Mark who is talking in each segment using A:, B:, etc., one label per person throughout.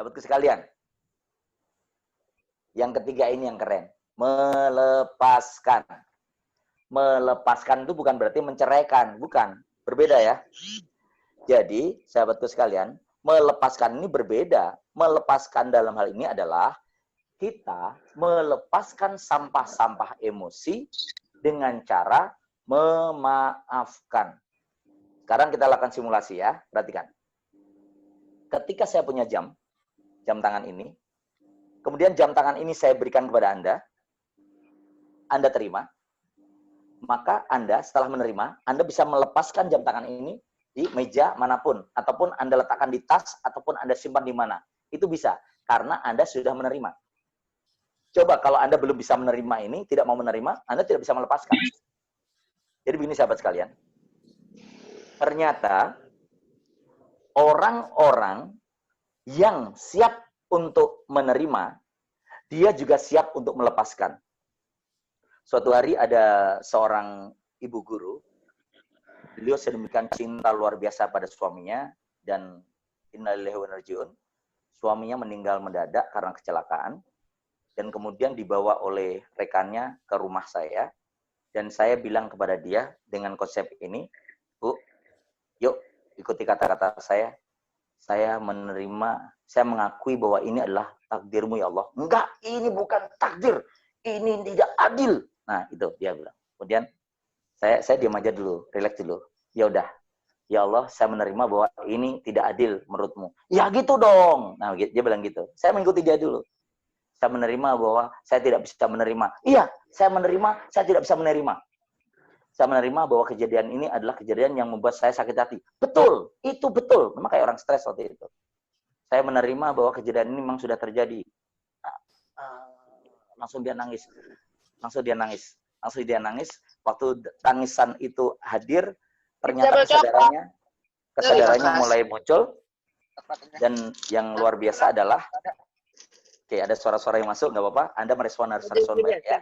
A: Sahabatku sekalian, yang ketiga ini yang keren. Melepaskan. Melepaskan itu bukan berarti menceraikan. Bukan. Berbeda ya. Jadi, sahabatku sekalian, melepaskan ini berbeda. Melepaskan dalam hal ini adalah kita melepaskan sampah-sampah emosi dengan cara memaafkan. Sekarang kita lakukan simulasi ya. Perhatikan. Ketika saya punya jam tangan ini, kemudian jam tangan ini saya berikan kepada Anda terima, maka Anda setelah menerima, Anda bisa melepaskan jam tangan ini di meja manapun, ataupun Anda letakkan di tas, ataupun Anda simpan di mana. Itu bisa, karena Anda sudah menerima. Coba kalau Anda belum bisa menerima ini, tidak mau menerima, Anda tidak bisa melepaskan. Jadi begini sahabat sekalian, ternyata orang-orang yang siap untuk menerima, dia juga siap untuk melepaskan. Suatu hari ada seorang ibu guru, beliau sedemikian cinta luar biasa pada suaminya, dan innalillahi wa inna ilaihi raji'un, suaminya meninggal mendadak karena kecelakaan, dan kemudian dibawa oleh rekannya ke rumah saya, dan saya bilang kepada dia dengan konsep ini, Bu, yuk ikuti kata-kata saya menerima, saya mengakui bahwa ini adalah takdirmu ya Allah. Enggak, ini bukan takdir, ini tidak adil. Nah itu dia bilang. Kemudian saya diam aja dulu, relax dulu. Ya udah, ya Allah, saya menerima bahwa ini tidak adil menurutmu. Ya gitu dong. Nah dia bilang gitu. Saya mengikuti dia dulu. Saya menerima bahwa saya tidak bisa menerima. Iya, saya menerima, saya tidak bisa menerima. Saya menerima bahwa kejadian ini adalah kejadian yang membuat saya sakit hati. Betul, itu betul. Memang kayak orang stres waktu itu. Saya menerima bahwa kejadian ini memang sudah terjadi. Langsung dia nangis. Langsung dia nangis. Waktu tangisan itu hadir, ternyata kesadarannya mulai muncul. Dan yang luar biasa adalah, oke, ada suara-suara yang masuk, nggak apa-apa. Anda merespon harus baik ya.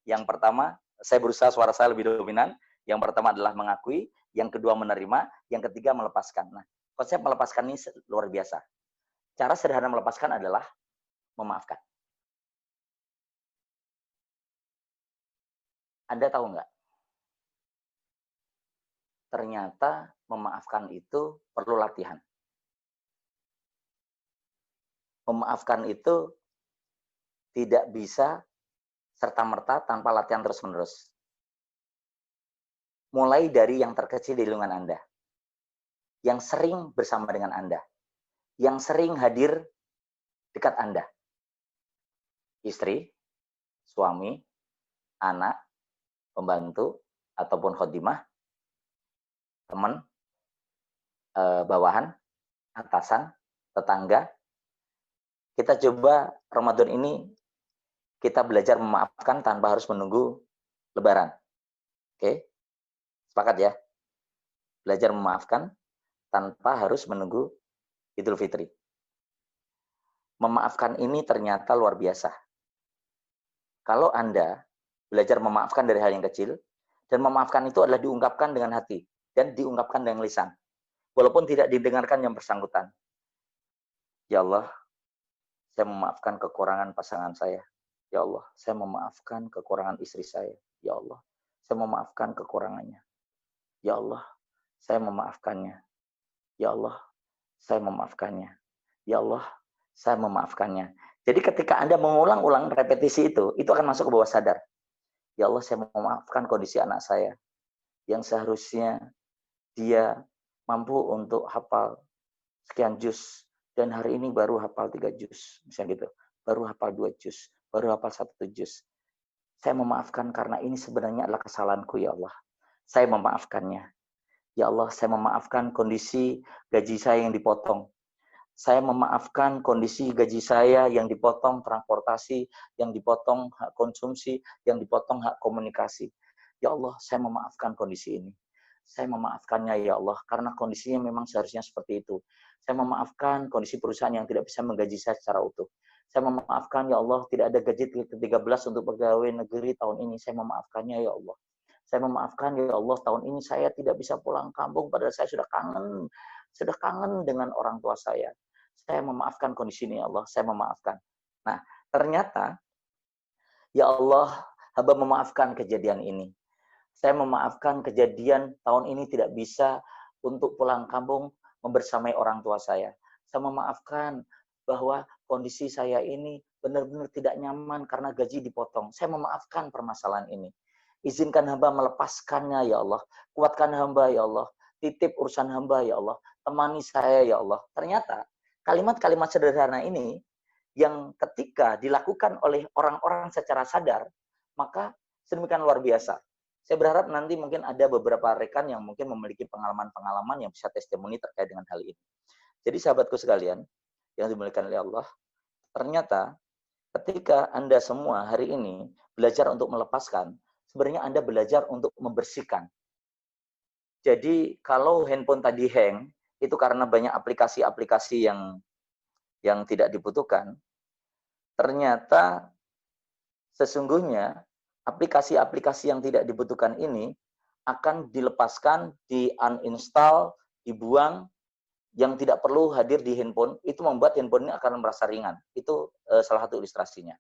A: Yang pertama, saya berusaha suara saya lebih dominan. Yang pertama adalah mengakui, yang kedua menerima, yang ketiga melepaskan. Nah, konsep melepaskan ini luar biasa. Cara sederhana melepaskan adalah memaafkan. Anda tahu nggak? Ternyata memaafkan itu perlu latihan. Memaafkan itu tidak bisa serta-merta tanpa latihan terus-menerus. Mulai dari yang terkecil di lingkungan Anda, yang sering bersama dengan Anda, yang sering hadir dekat Anda. Istri, suami, anak, pembantu, ataupun khodimah, teman, bawahan, atasan, tetangga. Kita coba Ramadan ini kita belajar memaafkan tanpa harus menunggu Lebaran. Oke? Sepakat ya? Belajar memaafkan tanpa harus menunggu Idul Fitri. Memaafkan ini ternyata luar biasa. Kalau Anda belajar memaafkan dari hal yang kecil, dan memaafkan itu adalah diungkapkan dengan hati, dan diungkapkan dengan lisan. Walaupun tidak didengarkan yang bersangkutan. Ya Allah, saya memaafkan kekurangan pasangan saya. Ya Allah, saya memaafkan kekurangan istri saya. Ya Allah, saya memaafkan kekurangannya. Ya Allah, saya memaafkannya. Ya Allah, saya memaafkannya. Ya Allah, saya memaafkannya. Jadi ketika Anda mengulang-ulang repetisi itu akan masuk ke bawah sadar. Ya Allah, saya memaafkan kondisi anak saya. Yang seharusnya dia mampu untuk hafal sekian juz. Dan hari ini baru hafal 3 juz. Misalnya gitu. Baru hafal 2 juz. Baru hafal 1 juz. Saya memaafkan karena ini sebenarnya adalah kesalahanku, ya Allah. Saya memaafkannya. Ya Allah, saya memaafkan kondisi gaji saya yang dipotong. Saya memaafkan kondisi gaji saya yang dipotong transportasi, yang dipotong hak konsumsi, yang dipotong hak komunikasi. Ya Allah, saya memaafkan kondisi ini. Saya memaafkannya ya Allah, karena kondisinya memang seharusnya seperti itu. Saya memaafkan kondisi perusahaan yang tidak bisa menggaji saya secara utuh. Saya memaafkan ya Allah, tidak ada gaji ke-13 untuk pegawai negeri tahun ini. Saya memaafkannya ya Allah. Saya memaafkan ya Allah, tahun ini saya tidak bisa pulang kampung, padahal saya sudah kangen dengan orang tua saya. saya memaafkan kondisi ini ya Allah, saya memaafkan. Nah, ternyata ya Allah, hamba memaafkan kejadian ini. Saya memaafkan kejadian tahun ini tidak bisa untuk pulang kampung membersamai orang tua saya. Saya memaafkan bahwa kondisi saya ini benar-benar tidak nyaman karena gaji dipotong. Saya memaafkan permasalahan ini. Izinkan hamba melepaskannya ya Allah. Kuatkan hamba ya Allah. Titip urusan hamba ya Allah. Temani saya ya Allah. Ternyata kalimat-kalimat sederhana ini yang ketika dilakukan oleh orang-orang secara sadar, maka sedemikian luar biasa. Saya berharap nanti mungkin ada beberapa rekan yang mungkin memiliki pengalaman-pengalaman yang bisa testimoni terkait dengan hal ini. Jadi sahabatku sekalian, yang dimuliakan oleh Allah, ternyata ketika Anda semua hari ini belajar untuk melepaskan, sebenarnya Anda belajar untuk membersihkan. Jadi kalau handphone tadi hang, itu karena banyak aplikasi-aplikasi yang tidak dibutuhkan. Ternyata sesungguhnya aplikasi-aplikasi yang tidak dibutuhkan ini akan dilepaskan, di-uninstall, dibuang, yang tidak perlu hadir di handphone, itu membuat handphone ini akan merasa ringan. Itu salah satu ilustrasinya.